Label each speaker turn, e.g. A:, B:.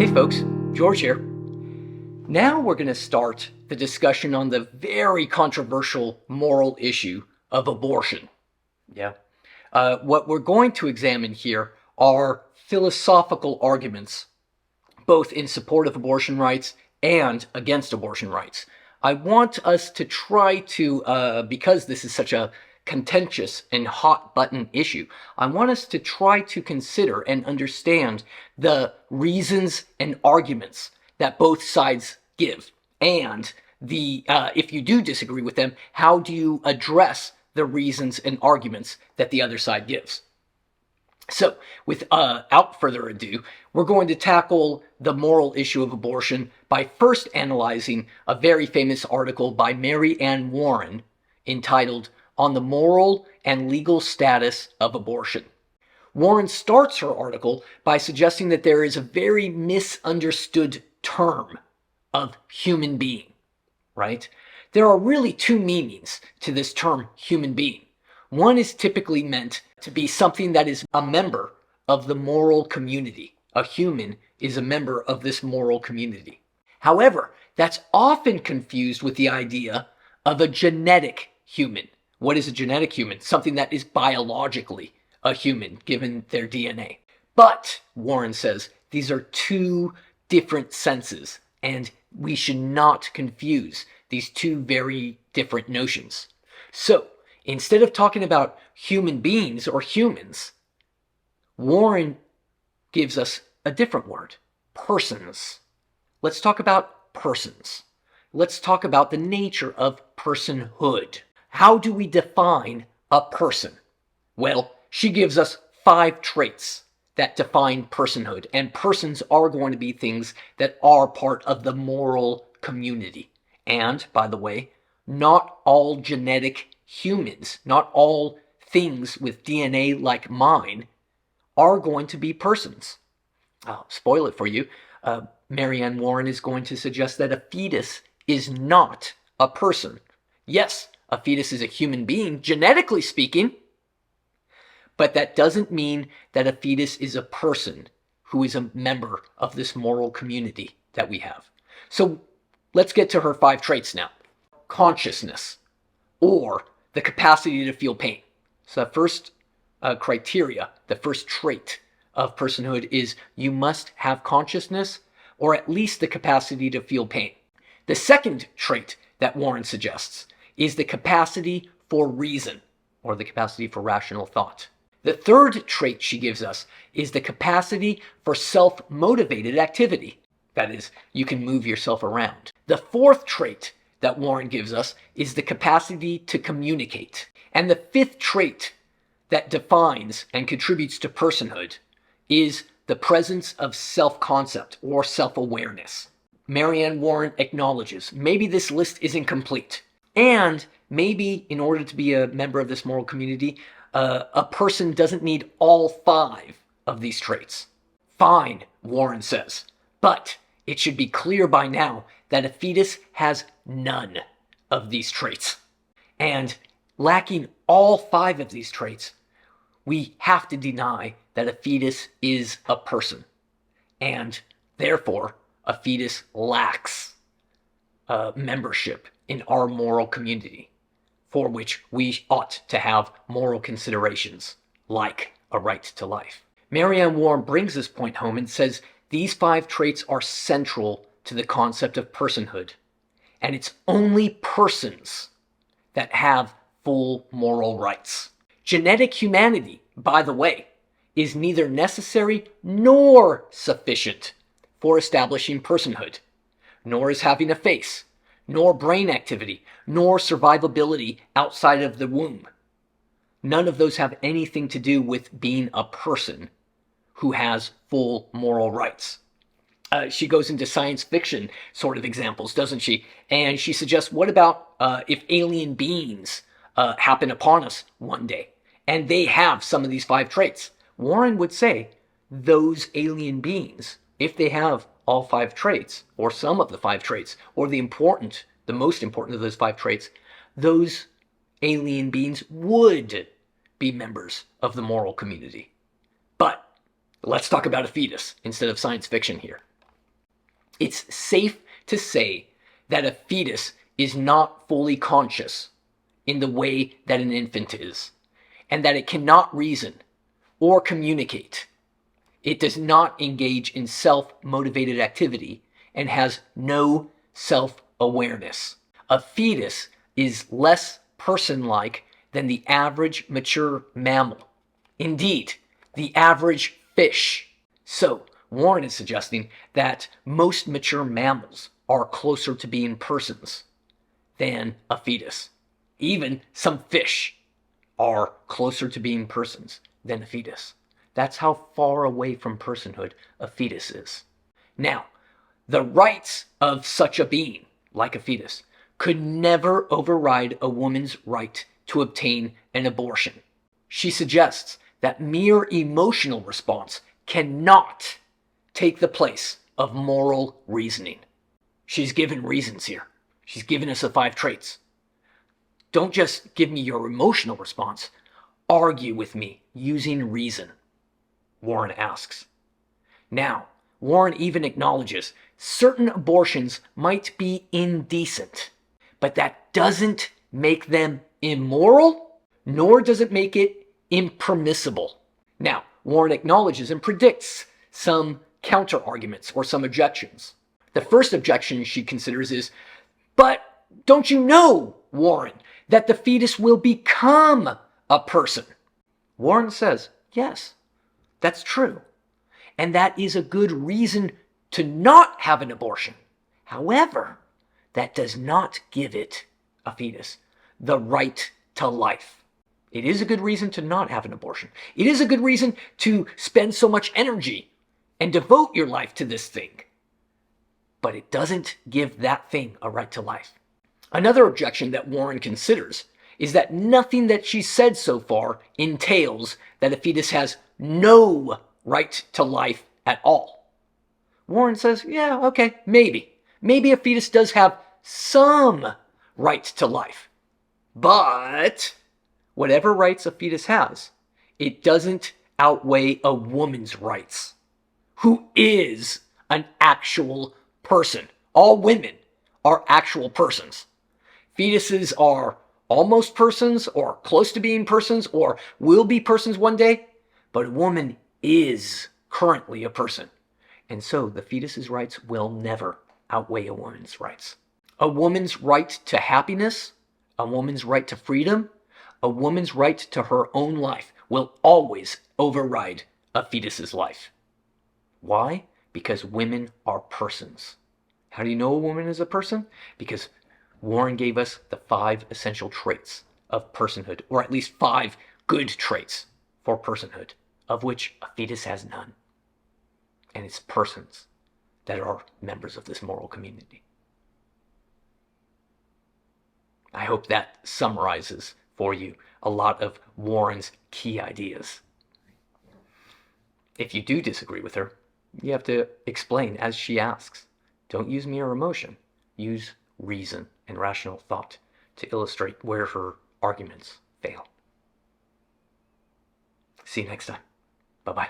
A: Hey folks, George here. Now we're going to start the discussion on the very controversial moral issue of abortion. What we're going to examine here are philosophical arguments, both in support of abortion rights and against abortion rights. I want us to try to, because this is such a contentious and hot button issue, I want us to try to consider and understand the reasons and arguments that both sides give. And if you do disagree with them, how do you address the reasons and arguments that the other side gives? So, without further ado, we're going to tackle the moral issue of abortion by first analyzing a very famous article by Mary Ann Warren entitled "On the Moral and Legal Status of Abortion." Warren starts her article by suggesting that there is a very misunderstood term of human being, right? There are really two meanings to this term human being. One is typically meant to be something that is a member of the moral community. A human is a member of this moral community. However, that's often confused with the idea of a genetic human. What is a genetic human? Something that is biologically a human, given their DNA. But, Warren says, these are two different senses, and we should not confuse these two very different notions. So, instead of talking about human beings or humans, Warren gives us a different word, persons. Let's talk about persons. Let's talk about the nature of personhood. How do we define a person? Well, she gives us 5 traits that define personhood, and persons are going to be things that are part of the moral community. And, by the way, not all genetic humans, not all things with DNA like mine, are going to be persons. I'll spoil it for you. Mary Ann Warren is going to suggest that a fetus is not a person. Yes, a fetus is a human being, genetically speaking, but that doesn't mean that a fetus is a person who is a member of this moral community that we have. So let's get to her 5 traits now. Consciousness, or the capacity to feel pain. So the first criteria, the first trait of personhood is you must have consciousness, or at least the capacity to feel pain. The second trait that Warren suggests is the capacity for reason, or the capacity for rational thought. The third trait she gives us is the capacity for self-motivated activity. That is, you can move yourself around. The fourth trait that Warren gives us is the capacity to communicate. And the fifth trait that defines and contributes to personhood is the presence of self-concept or self-awareness. Mary Ann Warren acknowledges maybe this list isn't complete, and maybe in order to be a member of this moral community, a person doesn't need all 5 of these traits. Fine, Warren says, but it should be clear by now that a fetus has none of these traits. And lacking all 5 of these traits, we have to deny that a fetus is a person. And therefore, a fetus lacks membership in our moral community, for which we ought to have moral considerations, like a right to life. Mary Ann Warren brings this point home and says these 5 traits are central to the concept of personhood, and it's only persons that have full moral rights. Genetic humanity, by the way, is neither necessary nor sufficient for establishing personhood, nor is having a face, nor brain activity, nor survivability outside of the womb. None of those have anything to do with being a person who has full moral rights. She goes into science fiction sort of examples, doesn't she? And she suggests, what about if alien beings happen upon us one day, and they have some of these 5 traits? Warren would say those alien beings, if they have all 5 traits, or some of the 5 traits, or the most important of those 5 traits, those alien beings would be members of the moral community. But let's talk about a fetus instead of science fiction here. It's safe to say that a fetus is not fully conscious in the way that an infant is, and that it cannot reason or communicate. It does not engage in self-motivated activity and has no self-awareness. A fetus is less person-like than the average mature mammal. Indeed, the average fish. So, Warren is suggesting that most mature mammals are closer to being persons than a fetus. Even some fish are closer to being persons than a fetus. That's how far away from personhood a fetus is. Now, the rights of such a being, like a fetus, could never override a woman's right to obtain an abortion. She suggests that mere emotional response cannot take the place of moral reasoning. She's given reasons here. She's given us the 5 traits. Don't just give me your emotional response. Argue with me using reason, Warren asks. Now, Warren even acknowledges certain abortions might be indecent, but that doesn't make them immoral, nor does it make it impermissible. Now, Warren acknowledges and predicts some counter-arguments or some objections. The first objection she considers is, but don't you know, Warren, that the fetus will become a person? Warren says, yes, that's true. And that is a good reason to not have an abortion. However, that does not give it, a fetus, the right to life. It is a good reason to not have an abortion. It is a good reason to spend so much energy and devote your life to this thing. But it doesn't give that thing a right to life. Another objection that Warren considers is that nothing that she's said so far entails that a fetus has no right to life at all. Warren says, yeah, okay, maybe. Maybe a fetus does have some right to life. But whatever rights a fetus has, it doesn't outweigh a woman's rights, who is an actual person. All women are actual persons. Fetuses are almost persons, or close to being persons, or will be persons one day, but a woman is currently a person. And so the fetus's rights will never outweigh a woman's rights. A woman's right to happiness, a woman's right to freedom, a woman's right to her own life will always override a fetus's life. Why? Because women are persons. How do you know a woman is a person? Because Warren gave us the 5 essential traits of personhood, or at least 5 good traits for personhood, of which a fetus has none. And it's persons that are members of this moral community. I hope that summarizes for you a lot of Warren's key ideas. If you do disagree with her, you have to explain as she asks. Don't use mere emotion. Use reason and rational thought to illustrate where her arguments fail. See you next time. Bye-bye.